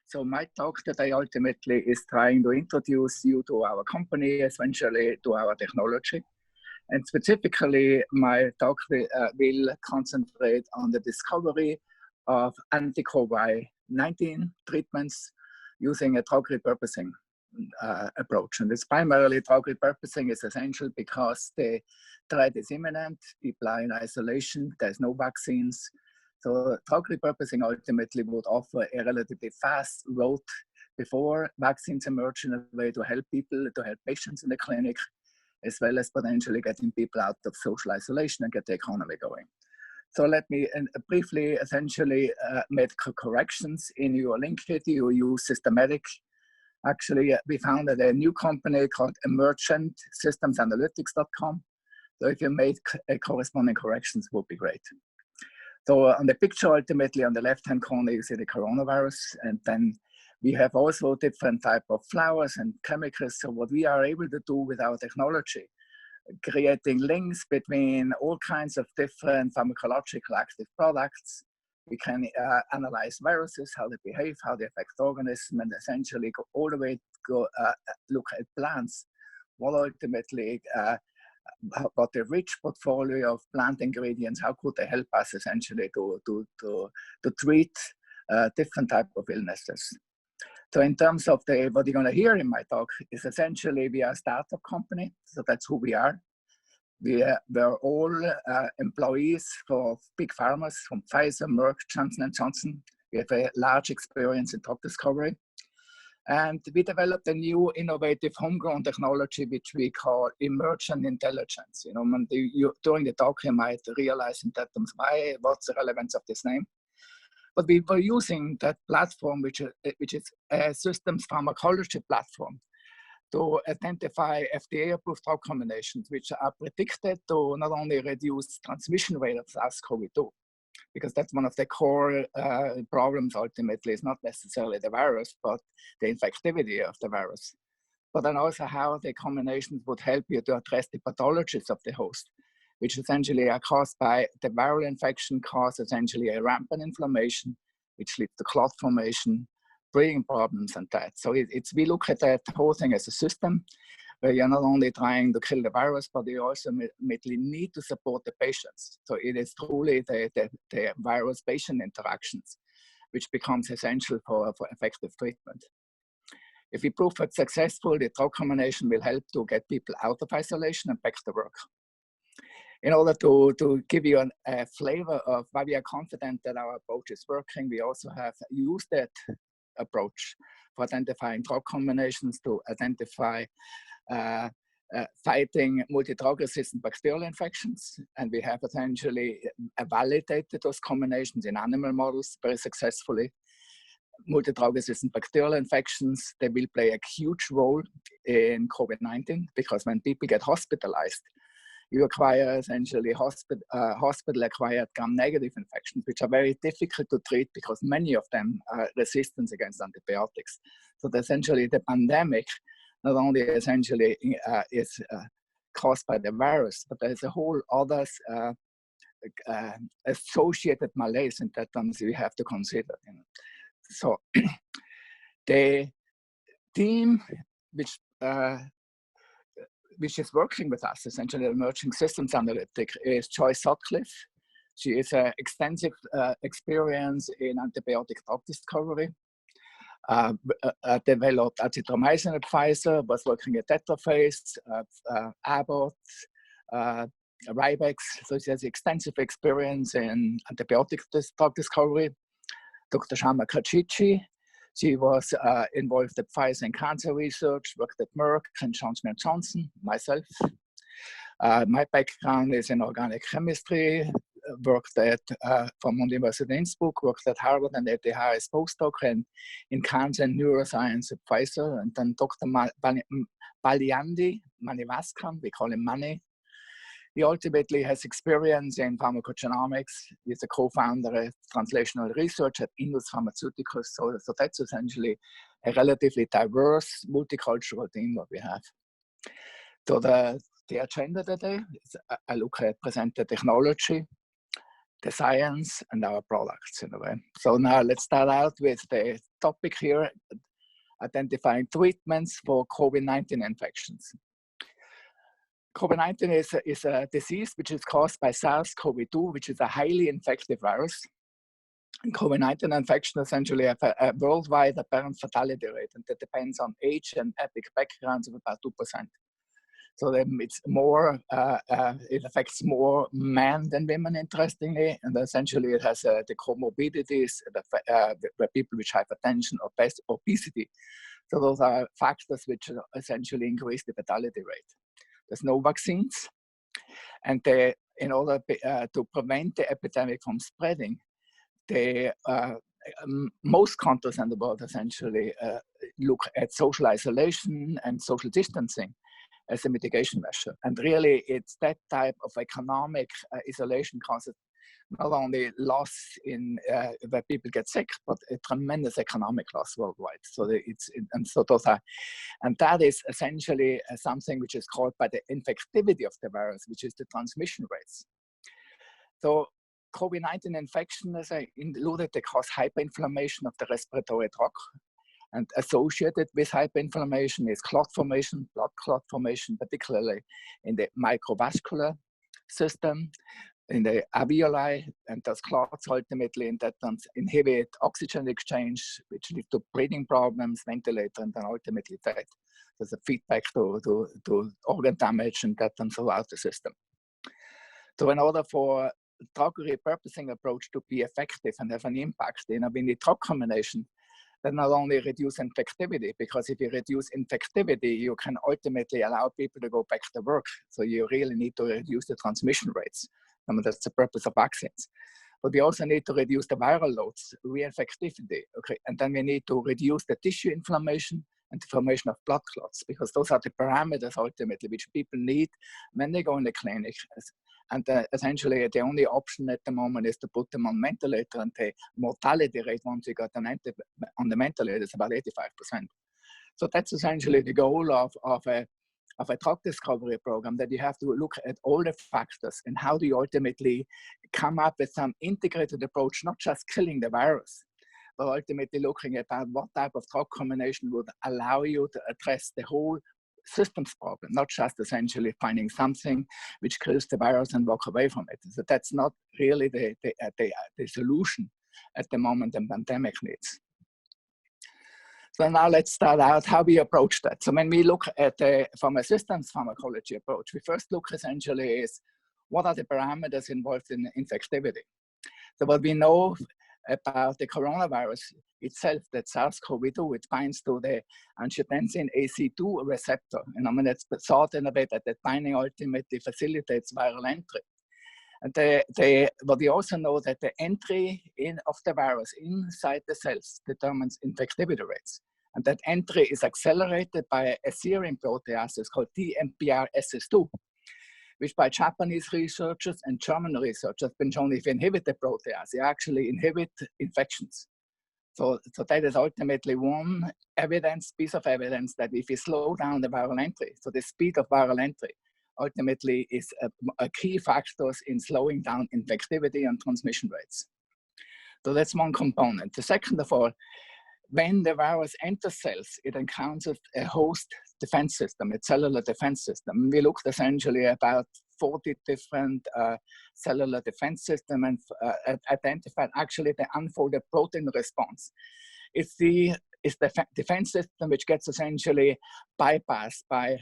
So my talk today ultimately is trying to introduce you to our company, essentially to our technology. And specifically, my talk will concentrate on the discovery of anti-COVID-19 treatments using a drug repurposing approach. And this primarily drug repurposing is essential because the threat is imminent, people are in isolation, there's no vaccines. So drug repurposing ultimately would offer a relatively fast road before vaccines emerge in a way to help people, to help patients in the clinic, as well as potentially getting people out of social isolation and get the economy going. So let me briefly essentially make corrections in your link here. You use SystaMedic. Actually, we founded a new company called Emergent Analytics.com. So if you made corresponding corrections, would be great. So on the picture, ultimately on the left-hand corner, you see the coronavirus, and then we have also different type of flowers and chemicals. So what we are able to do with our technology, creating links between all kinds of different pharmacological active products. We can analyze viruses, how they behave, how they affect organisms, and essentially go all the way to look at plants. What ultimately about the rich portfolio of plant ingredients, how could they help us essentially to treat different type of illnesses. So in terms of what you're going to hear in my talk is essentially we are a startup company, so that's who we are. We're all employees for big pharmas from Pfizer, Merck, Johnson & Johnson. We have a large experience in drug discovery. And we developed a new innovative homegrown technology, which we call Emergent Intelligence. You know, during the talk, you might realize in that terms, what's the relevance of this name? But we were using that platform, which is a systems pharmacology platform, to identify FDA-approved drug combinations, which are predicted to not only reduce transmission rate of SARS-CoV-2, because that's one of the core problems ultimately, is not necessarily the virus, but the infectivity of the virus. But then also how the combinations would help you to address the pathologies of the host, which essentially are caused by the viral infection, cause essentially a rampant inflammation, which leads to clot formation, breathing problems and that. So we look at that whole thing as a system where you're not only trying to kill the virus, but you also immediately need to support the patients. So it is truly the virus-patient interactions, which becomes essential for effective treatment. If we prove it successful, the drug combination will help to get people out of isolation and back to work. In order to give you a flavor of why we are confident that our approach is working, we also have used that approach for identifying drug combinations to identify fighting multi-drug resistant bacterial infections. And we have essentially validated those combinations in animal models very successfully. Multi-drug resistant bacterial infections, they will play a huge role in COVID-19 because when people get hospitalized, you acquire essentially hospital-acquired gram-negative infections, which are very difficult to treat because many of them are resistant against antibiotics. So essentially the pandemic not only essentially is caused by the virus, but there's a whole other associated malaise in that terms we have to consider. You know. So the team which is working with us, essentially Emerging Systems Analytic, is Joyce Sutcliffe. She is an extensive experience in antibiotic drug discovery. Developed azithromycin at Pfizer, was working at Tetraphase, Abbott, Rybex. So she has extensive experience in antibiotic drug discovery. Dr. Shama Kachichi, she was involved at Pfizer in cancer research, worked at Merck and Johnson & Johnson, myself. My background is in organic chemistry, worked at from University of Innsbruck, worked at Harvard and ETH as postdoc and in cancer and neuroscience at Pfizer. And then Dr. Baliandi Manivaskan, we call him Mani. He ultimately has experience in pharmacogenomics. He's a co-founder of translational research at Indus Pharmaceuticals. So that's essentially a relatively diverse, multicultural team that we have. So the agenda today is I present the technology, the science, and our products in a way. So now let's start out with the topic here, identifying treatments for COVID-19 infections. COVID-19 is a disease which is caused by SARS-CoV-2, which is a highly infective virus. And COVID-19 infection essentially have a worldwide apparent fatality rate, and that depends on age and ethnic backgrounds of about 2%. So it's more, it affects more men than women, interestingly, and essentially it has the comorbidities, the people with hypertension or obesity. So those are factors which essentially increase the fatality rate. There's no vaccines, and in order to prevent the epidemic from spreading, most countries in the world essentially look at social isolation and social distancing as a mitigation measure. And really, it's that type of economic isolation causes not only loss in where people get sick, but a tremendous economic loss worldwide. So and that is essentially something which is called by the infectivity of the virus, which is the transmission rates. So COVID-19 infection, as I alluded, they cause hyperinflammation of the respiratory tract. And associated with hyperinflammation is clot formation, blood clot formation, particularly in the microvascular system, in the alveoli, and those clots ultimately in that terms inhibit oxygen exchange, which leads to breathing problems, ventilator, and then ultimately death. There's a feedback to organ damage and that and throughout the system. So in order for drug repurposing approach to be effective and have an impact, we need drug combination that not only reduce infectivity, because if you reduce infectivity, you can ultimately allow people to go back to work. So you really need to reduce the transmission rates. I mean, that's the purpose of vaccines. But we also need to reduce the viral loads, reinfectivity, okay? And then we need to reduce the tissue inflammation and the formation of blood clots, because those are the parameters ultimately which people need when they go in the clinic. And essentially, the only option at the moment is to put them on ventilator, and the mortality rate once you got on the ventilator is about 85%. So that's essentially the goal of a drug discovery program, that you have to look at all the factors and how do you ultimately come up with some integrated approach, not just killing the virus, but ultimately looking at what type of drug combination would allow you to address the whole systems problem, not just essentially finding something which kills the virus and walk away from it. So that's not really the solution at the moment the pandemic needs. So now let's start out how we approach that. So when we look at from a systems pharmacology approach, we first look essentially is what are the parameters involved in infectivity. So what we know about the coronavirus itself, that SARS-CoV-2, it binds to the angiotensin AC2 receptor. And I mean, it's thought in a way that that binding ultimately facilitates viral entry. And but we also know that the entry of the virus inside the cells determines infectivity rates. And that entry is accelerated by a serine protease called DMPRSS2, which by Japanese researchers and German researchers have been shown if you inhibit the protease, you actually inhibit infections. So that is ultimately one piece of evidence that if you slow down the viral entry, so the speed of viral entry ultimately is a key factor in slowing down infectivity and transmission rates. So that's one component. The second of all, when the virus enters cells, it encounters a host defense system, a cellular defense system. We looked essentially about 40 different cellular defense systems and identified actually the unfolded protein response. It's the defense system which gets essentially bypassed by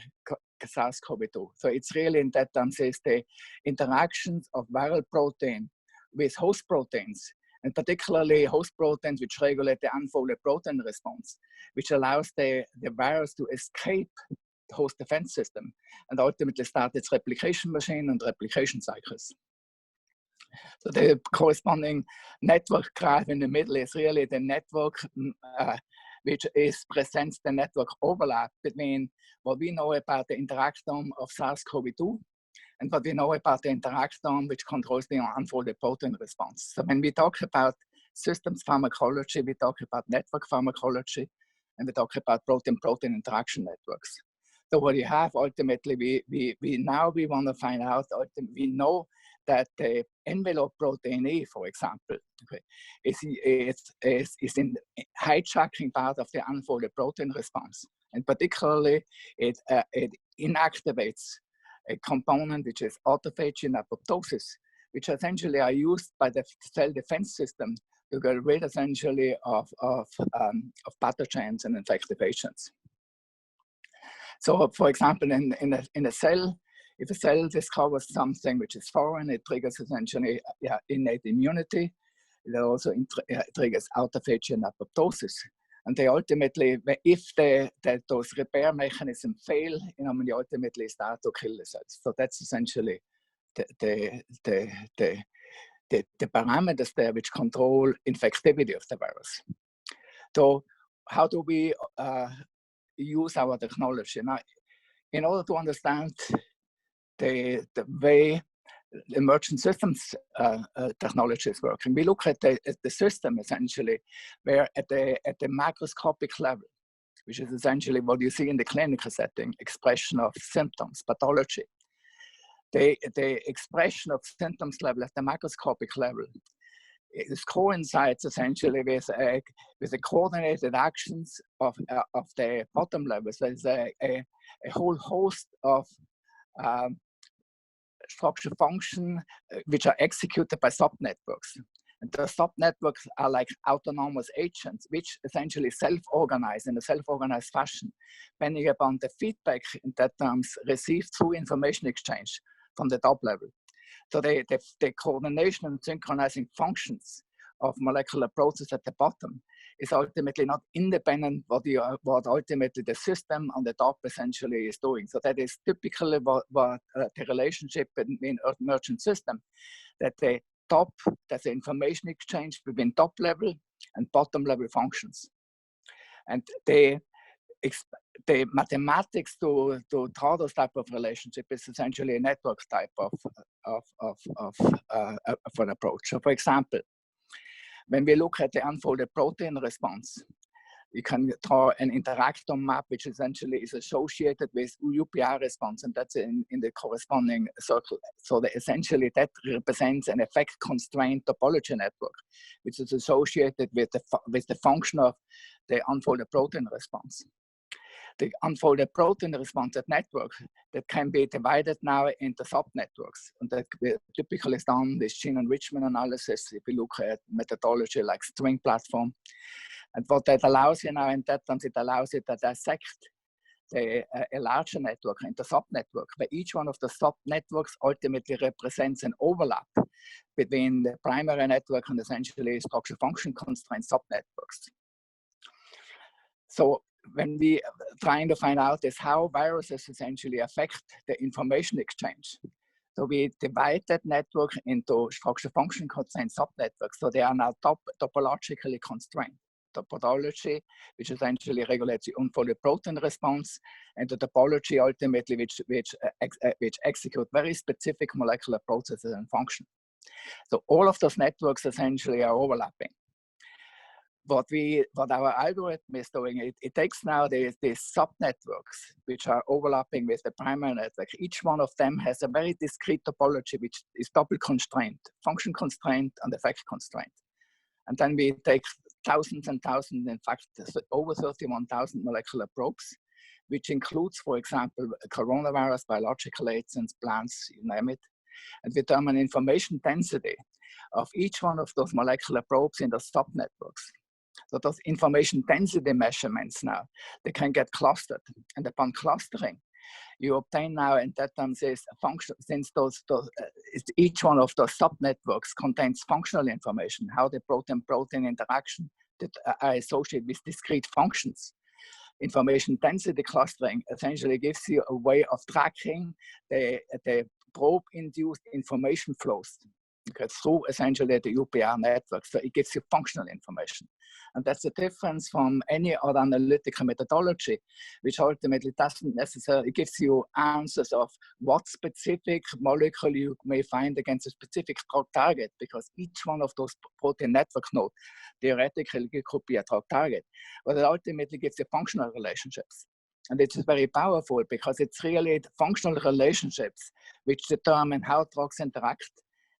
SARS-CoV-2. So it's really in that terms is the interactions of viral protein with host proteins, and particularly host proteins which regulate the unfolded protein response, which allows the virus to escape the host defense system and ultimately start its replication machine and replication cycles. So the corresponding network graph in the middle is really the network which presents the network overlap between what we know about the interactome of SARS-CoV-2 and what we know about the interactome which controls the unfolded protein response. So when we talk about systems pharmacology, we talk about network pharmacology, and we talk about protein-protein interaction networks. So what you have ultimately, we want to find out, we know that the envelope protein E, for example, okay, is in hijacking part of the unfolded protein response. And particularly, it inactivates a component which is autophagy and apoptosis, which essentially are used by the cell defense system to get rid essentially of pathogens and infected agents. So, for example, in a cell, if a cell discovers something which is foreign, it triggers essentially innate immunity. It also triggers autophagy and apoptosis. And they ultimately, if those repair mechanisms fail, they ultimately start to kill the cells. So that's essentially the parameters there which control infectivity of the virus. So how do we use our technology? Now, in order to understand the way emergent systems technology is working, we look at the system essentially, where at the macroscopic level, which is essentially what you see in the clinical setting, expression of symptoms, pathology. The expression of symptoms level at the macroscopic level, it coincides essentially with the coordinated actions of the bottom levels. There's a whole host of structure function which are executed by subnetworks. And the subnetworks are like autonomous agents, which essentially self-organize in a self-organized fashion, depending upon the feedback in that terms received through information exchange from the top level. So the coordination and synchronizing functions of molecular process at the bottom is ultimately not independent what ultimately the system on the top essentially is doing. So that is typically what the relationship between emergent system, that the top, that's the information exchange between top level and bottom level functions. And the mathematics to draw those type of relationship is essentially a network type of an approach. So for example, when we look at the unfolded protein response, you can draw an interactome map, which essentially is associated with UPR response, and that's in the corresponding circle. So essentially that represents an effect constraint topology network, which is associated with the function of the unfolded protein response. The unfolded protein response at network that can be divided now into subnetworks, and that typically is done with gene enrichment analysis. If we look at methodology like string platform, and what that allows you now in that terms, it allows you to dissect a larger network into subnetwork, where each one of the subnetworks ultimately represents an overlap between the primary network and essentially structure function constrained subnetworks. So when we trying to find out is how viruses essentially affect the information exchange. So we divide that network into structure function constrained subnetworks. So they are now topologically constrained. Topology, which essentially regulates the unfolded protein response, and the topology ultimately which execute very specific molecular processes and function. So all of those networks essentially are overlapping. What our algorithm is doing, it takes now these subnetworks which are overlapping with the primary network. Each one of them has a very discrete topology which is double constrained, function constraint and effect constraint. And then we take thousands and thousands, in fact, over 31,000 molecular probes, which includes, for example, coronavirus, biological agents, plants, you name it, and we determine information density of each one of those molecular probes in the subnetworks. So those information density measurements now, they can get clustered. And upon clustering, you obtain now, in that terms, is a function, since each one of those subnetworks contains functional information, how the protein-protein interaction that are associated with discrete functions. Information density clustering essentially gives you a way of tracking the probe-induced information flows through essentially the UPR network. So it gives you functional information. And that's the difference from any other analytical methodology, which ultimately doesn't necessarily gives you answers of what specific molecule you may find against a specific drug target, because each one of those protein network nodes theoretically could be a drug target. But it ultimately gives you functional relationships. And it's very powerful because it's really the functional relationships which determine how drugs interact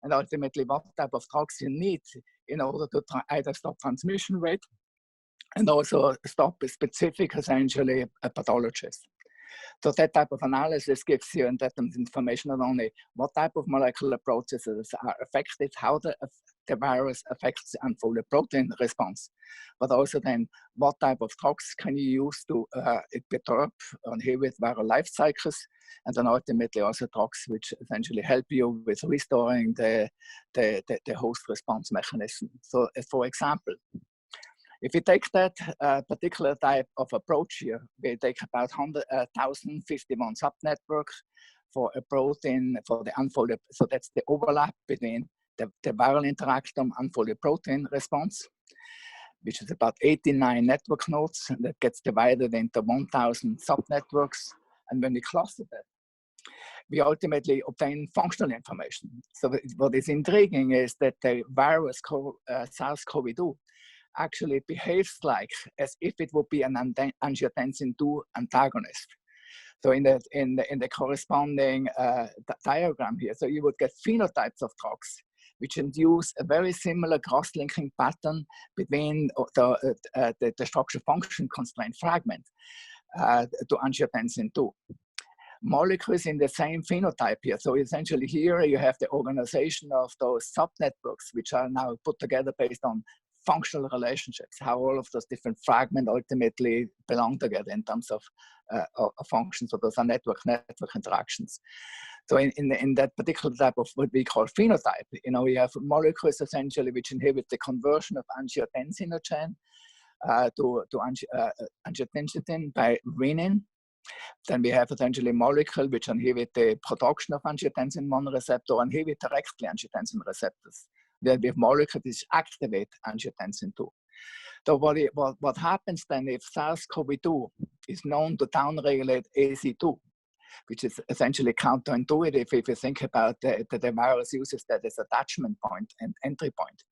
and ultimately what type of drugs you need in order to either stop transmission rate and also stop specific, essentially, pathologies. So that type of analysis gives you in that information not only what type of molecular processes are affected, how the virus affects the unfolded protein response, but also then what type of drugs can you use to perturb or inhibit viral life cycles, and then ultimately also drugs which essentially help you with restoring the host response mechanism. So for example, if we take that particular type of approach here, we take about 1,051 subnetworks for a protein for the unfolded, so that's the overlap between the viral interaction unfolded protein response, which is about 89 network nodes, and that gets divided into 1,000 subnetworks. And when we cluster that, we ultimately obtain functional information. So what is intriguing is that the virus SARS-CoV-2 actually behaves like as if it would be an angiotensin II antagonist. So in the corresponding diagram here, so you would get phenotypes of drugs which induce a very similar cross-linking pattern between the structure function constraint fragment to angiotensin II. Molecules in the same phenotype here. So essentially here you have the organization of those subnetworks which are now put together based on functional relationships, how all of those different fragments ultimately belong together in terms of functions. So those are network interactions. So in that particular type of what we call phenotype, we have molecules essentially which inhibit the conversion of angiotensinogen to angiotensin by renin. Then we have essentially molecules which inhibit the production of angiotensin I receptor or inhibit directly angiotensin receptors. Then we have molecules which activate angiotensin II. So what happens then if SARS-CoV-2 is known to downregulate AC2, which is essentially counterintuitive if you think about the virus uses that as attachment point and entry point.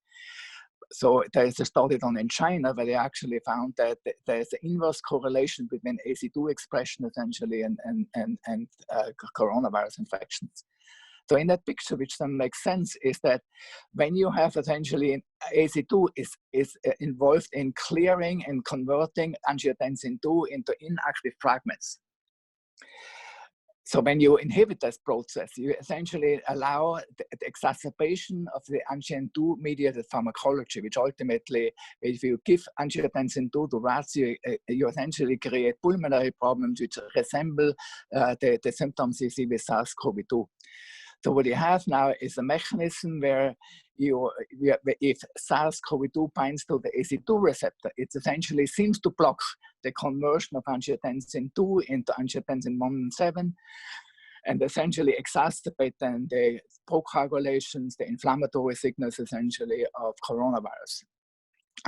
So there is a study done in China where they actually found that there's an inverse correlation between AC2 expression essentially and coronavirus infections. So in that picture, which then makes sense, is that when you have essentially AC2 is involved in clearing and converting angiotensin II into inactive fragments. So when you inhibit this process, you essentially allow the exacerbation of the angiotensin II mediated pharmacology, which ultimately, if you give angiotensin II to rats, you essentially create pulmonary problems which resemble the symptoms you see with SARS-CoV-2. So what you have now is a mechanism where if SARS-CoV-2 binds to the AC2 receptor, it essentially seems to block the conversion of angiotensin II into angiotensin 1 and 7, and essentially exacerbate then the procoagulations, the inflammatory signals essentially of coronavirus.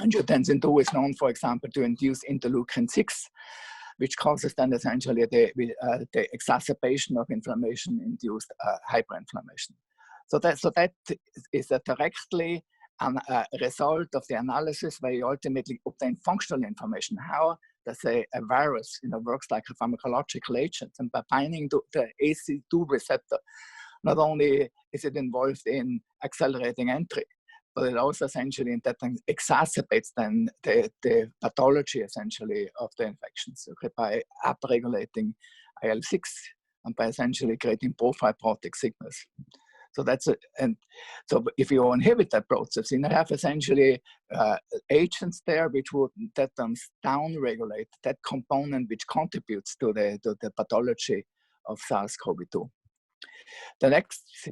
Angiotensin II is known, for example, to induce interleukin-6, which causes then essentially the exacerbation of inflammation-induced hyperinflammation. So that is directly a result of the analysis where you ultimately obtain functional information. How does a virus works like a pharmacological agent, and by binding to the AC2 receptor, not only is it involved in accelerating entry, but it also essentially exacerbates then the pathology essentially of the infections, okay, by upregulating IL-6 and by essentially creating pro-fibrotic signals. So that's it. And so if you inhibit that process, you have essentially agents there which would down-regulate that component which contributes to the pathology of SARS-CoV-2. The next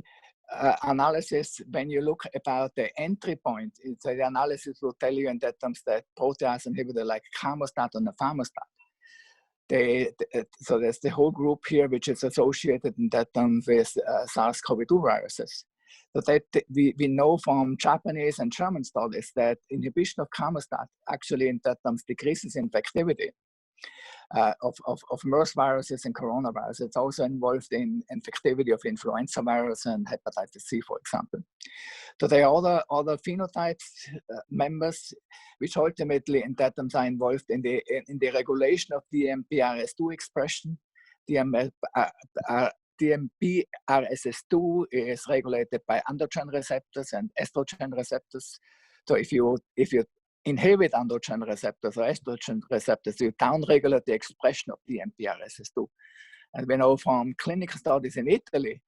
analysis, when you look about the entry point, the analysis will tell you in that terms that protease inhibitor like Camostat and nafamostat. So there's the whole group here which is associated in that terms with SARS-CoV-2 viruses. So that we know from Japanese and German studies that inhibition of Camostat actually in that terms decreases infectivity of MERS viruses and coronavirus. It's also involved in infectivity of influenza virus and hepatitis C, for example. So there are other phenotypes members which ultimately in that terms are involved in the regulation of DMPRS2 expression. DMPRSS2 is regulated by androgen receptors and estrogen receptors. So if you inhibit androgen receptors or estrogen receptors, you downregulate the expression of DMPRSS2. And we know from clinical studies in Italy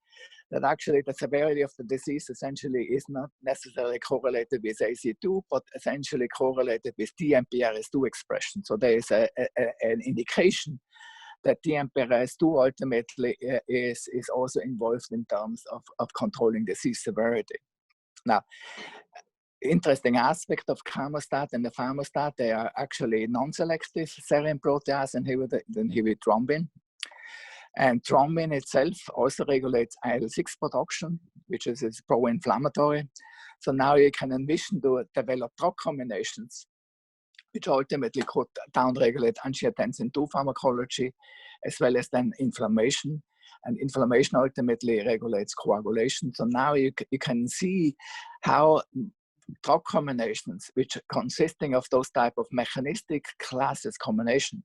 that actually the severity of the disease essentially is not necessarily correlated with AC2, but essentially correlated with DMPRS2 expression. So there is an indication that DMPRS2 ultimately is also involved in terms of controlling disease severity. Now, interesting aspect of chromostat and the thermostat, they are actually non-selective serine protease inhibitor, they inhibit thrombin. And thrombin itself also regulates IL-6 production, which is pro-inflammatory. So now you can envision to develop drug combinations, which ultimately could downregulate angiotensin II pharmacology, as well as then inflammation. And inflammation ultimately regulates coagulation. So now you can see how drug combinations, which consisting of those type of mechanistic classes combination,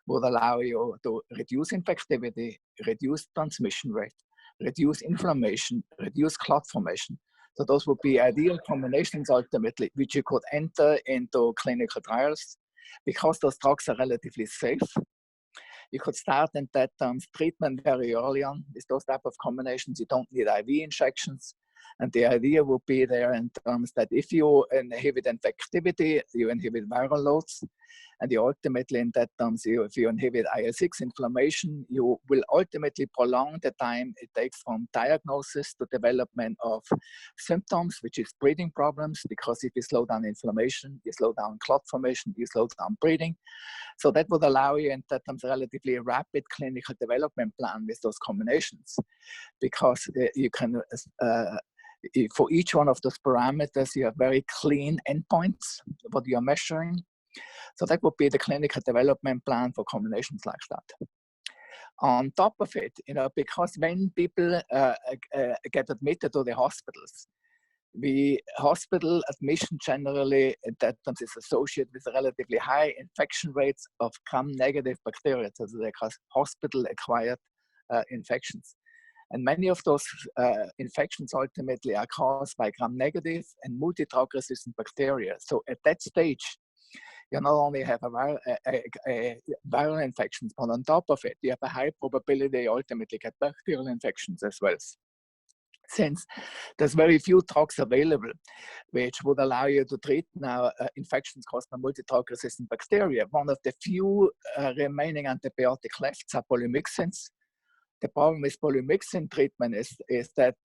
would allow you to reduce infectivity, reduce transmission rate, reduce inflammation, reduce clot formation. So those would be ideal combinations ultimately, which you could enter into clinical trials. Because those drugs are relatively safe, you could start in that treatment very early on. With those type of combinations, you don't need IV injections. And the idea would be there in terms that if you inhibit infectivity, you inhibit viral loads, and you ultimately in that terms, if you inhibit IL-6 inflammation, you will ultimately prolong the time it takes from diagnosis to development of symptoms, which is breathing problems, because if you slow down inflammation, you slow down clot formation, you slow down breathing. So that would allow you in that terms relatively rapid clinical development plan with those combinations, because you can for each one of those parameters, you have very clean endpoints, what you are measuring. So that would be the clinical development plan for combinations like that. On top of it, because when people get admitted to the hospitals, the hospital admission generally that is associated with relatively high infection rates of gram-negative bacteria, so they call hospital-acquired infections. And many of those infections ultimately are caused by gram-negative and multi-drug resistant bacteria. So at that stage, you not only have a viral infections, but on top of it, you have a high probability you ultimately get bacterial infections as well. Since there's very few drugs available, which would allow you to treat now infections caused by multi-drug resistant bacteria. One of the few remaining antibiotic left are polymyxins. The problem with polymyxin treatment is that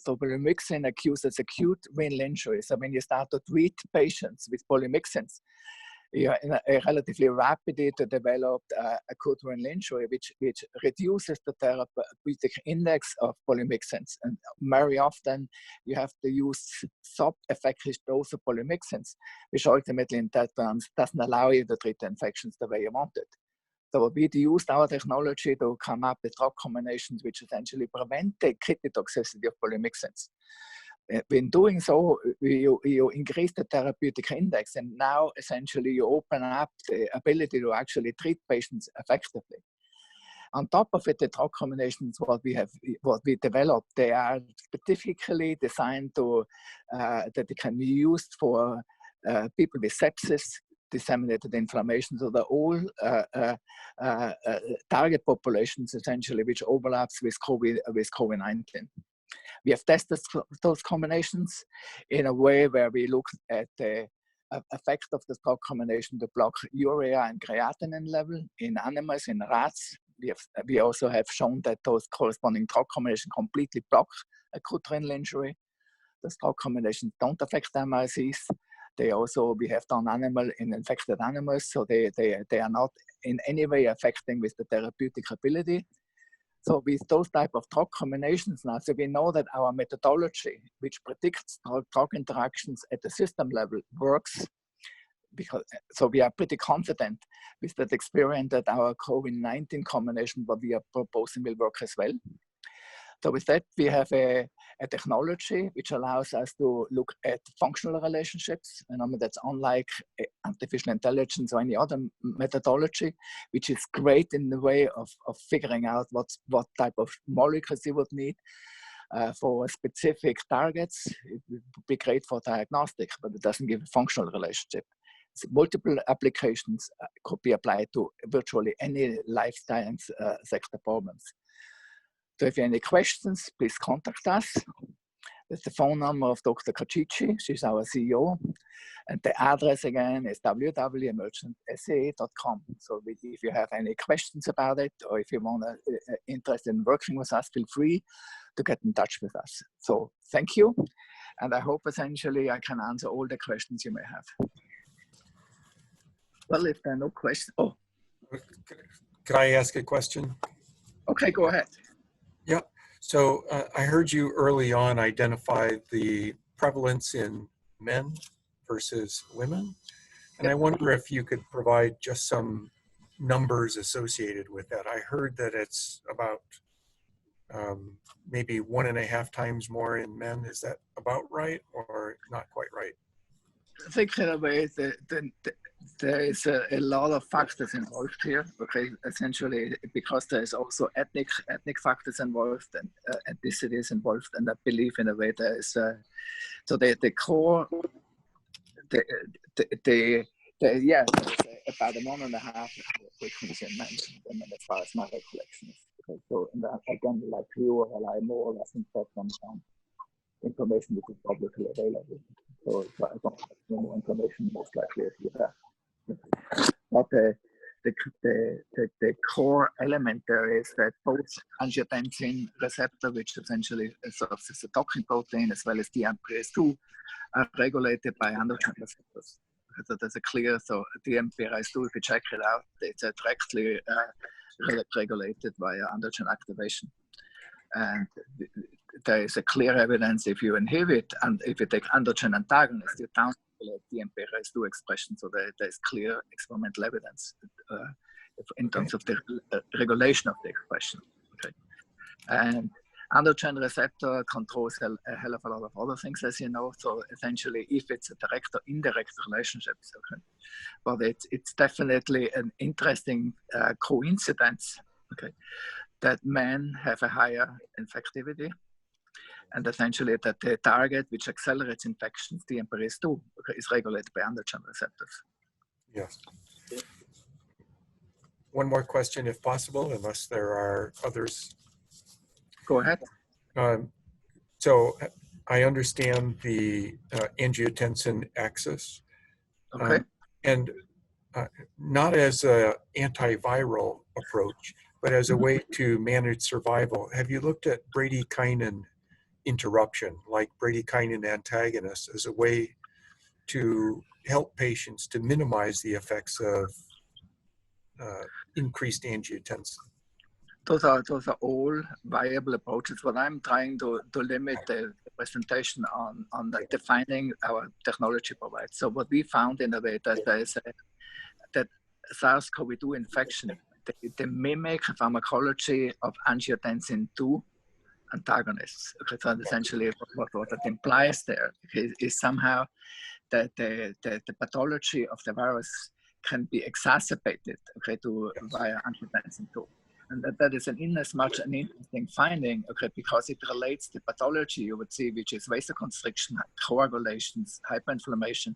polymyxin accuses acute renal injury. So when you start to treat patients with polymyxins, you're in a relatively rapidly to develop acute renal injury, which reduces the therapeutic index of polymyxins. And very often you have to use sub-effective dose of polymyxins, which ultimately in that terms doesn't allow you to treat the infections the way you want it. So we used our technology to come up with drug combinations which essentially prevent the kidney toxicity of polymyxins. In doing so, you increase the therapeutic index, and now essentially you open up the ability to actually treat patients effectively. On top of it, the drug combinations what we developed, they are specifically designed to that they can be used for people with sepsis, disseminated inflammation, so the all target populations essentially which overlaps with COVID-19. We have tested those combinations in a way where we looked at the effect of the drug combination to block urea and creatinine level in animals, in rats. We also have shown that those corresponding drug combinations completely block acute renal injury. Those drug combinations don't affect MRCs. We have done infected animals, so they are not in any way affecting with the therapeutic ability. So with those type of drug combinations now, so we know that our methodology, which predicts drug interactions at the system level, works. So we are pretty confident with that experience that our COVID-19 combination, what we are proposing, will work as well. So with that, we have a a technology which allows us to look at functional relationships. And I mean, that's unlike artificial intelligence or any other methodology, which is great in the way of figuring out what type of molecules you would need for specific targets. It would be great for diagnostics, but it doesn't give a functional relationship. So multiple applications could be applied to virtually any life science sector problems. So if you have any questions, please contact us. That's the phone number of Dr. Kachichi. She's our CEO. And the address again is www.emergentsca.com. So if you have any questions about it, or if you want interested in working with us, feel free to get in touch with us. So thank you. And I hope essentially I can answer all the questions you may have. Well, if there are no questions, oh. Could I ask a question? Okay, go ahead. Yeah, so I heard you early on identify the prevalence in men versus women. And I wonder if you could provide just some numbers associated with that. I heard that it's about maybe 1.5 times more in men. Is that about right or not quite right? I think in a way there is a lot of factors involved here. Okay, essentially because there is also ethnic factors involved and ethnicities involved, and I believe in a way there is so the core yeah, about 1.5 frequency in men as far as my recollection is. Okay, so again, like you, I more or less input on information which is publicly available. So I don't have more information, most likely, if you have. But the core element there is that both angiotensin receptor, which essentially serves as a toxin protein, as well as DMPRase2, are regulated by androgen receptors. So there's a clear, so DMPRase2, if you check it out, it's directly regulated via androgen activation. And there is a clear evidence if you inhibit, and if you take androgen antagonists, you downregulate DMPRase2 expression. So there's clear experimental evidence in terms of the regulation of the expression. Okay. And androgen receptor controls a hell of a lot of other things, as you know. So essentially, if it's a direct or indirect relationship, okay, but it's definitely an interesting coincidence. Okay. That men have a higher infectivity, and essentially that the target which accelerates infections, DMPRase2, is regulated by androgen receptors. Yes. One more question, if possible, unless there are others. Go ahead. So I understand the angiotensin axis, okay, and not as an antiviral approach, but as a way to manage survival. Have you looked at bradykinin interruption, like bradykinin antagonists, as a way to help patients to minimize the effects of increased angiotensin? Those are all viable approaches. What I'm trying to limit the presentation on defining our technology provides. So what we found in a way that there is that SARS-CoV-2 infection, they mimic pharmacology of angiotensin 2 antagonists. Okay, so essentially what that implies there is somehow that the pathology of the virus can be exacerbated, okay, via angiotensin 2. And that is inasmuch an interesting finding, okay, because it relates to pathology you would see, which is vasoconstriction, coagulations, hyperinflammation,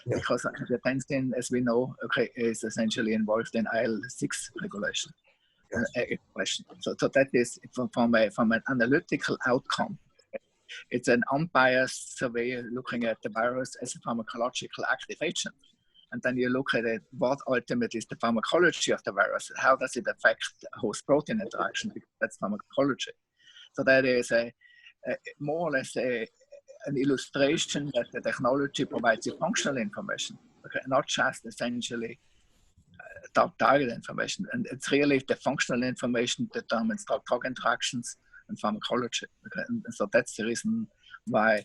because angiotensin, as we know, okay, is essentially involved in IL-6 regulation. So that is from an analytical outcome. It's an unbiased survey looking at the virus as a pharmacological active agent. And then you look at it, what ultimately is the pharmacology of the virus? How does it affect host protein interaction? Because that's pharmacology. So that is more or less an illustration that the technology provides you functional information, okay, not just essentially target information. And it's really the functional information that determines drug interactions and pharmacology. Okay? And so that's the reason why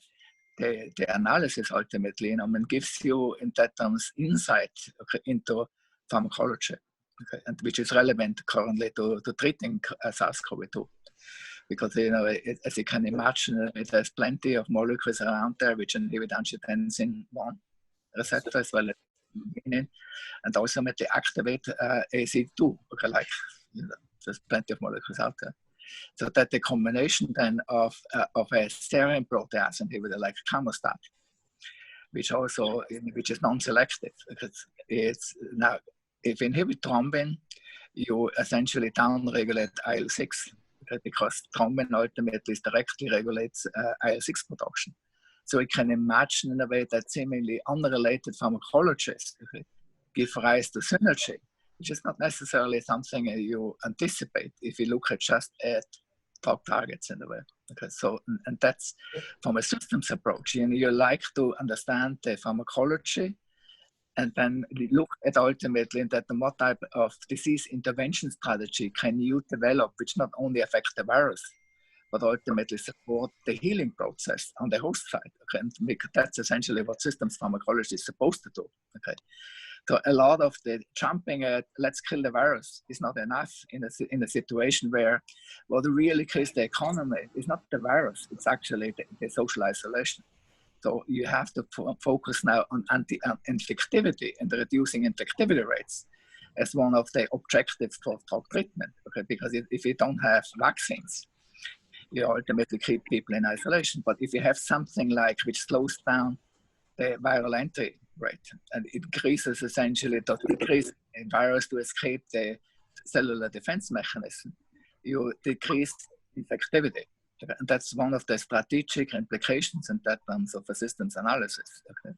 the analysis ultimately, gives you in that terms insight, okay, into pharmacology, okay, and which is relevant currently to treating SARS-CoV-2. because as you can imagine, there's plenty of molecules around there which inhibit angiotensin 1 receptor as well as menin, and ultimately activate AC2. Okay, there's plenty of molecules out there. So that the combination then of a serine protease inhibitor like camostat, which is non-selective, because it's now, if you inhibit thrombin, you essentially downregulate IL-6, because thrombin ultimately directly regulates IL-6 production. So you can imagine in a way that seemingly unrelated pharmacologies give rise to synergy, which is not necessarily something you anticipate if you look just at drug targets in a way. Okay, so, and that's from a systems approach. You like to understand the pharmacology, and then look at ultimately that what type of disease intervention strategy can you develop, which not only affects the virus, but ultimately support the healing process on the host side. Okay, and that's essentially what systems pharmacology is supposed to do. Okay, so a lot of the jumping at let's kill the virus is not enough in a situation where what really kills the economy is not the virus, it's actually the social isolation. So you have to focus now on infectivity and reducing infectivity rates as one of the objectives for drug treatment. Okay, because if you don't have vaccines, you ultimately keep people in isolation. But if you have something like which slows down the viral entry rate and it increases essentially the decrease in virus to escape the cellular defense mechanism, you decrease infectivity. And that's one of the strategic implications in that terms of a systems analysis. Okay.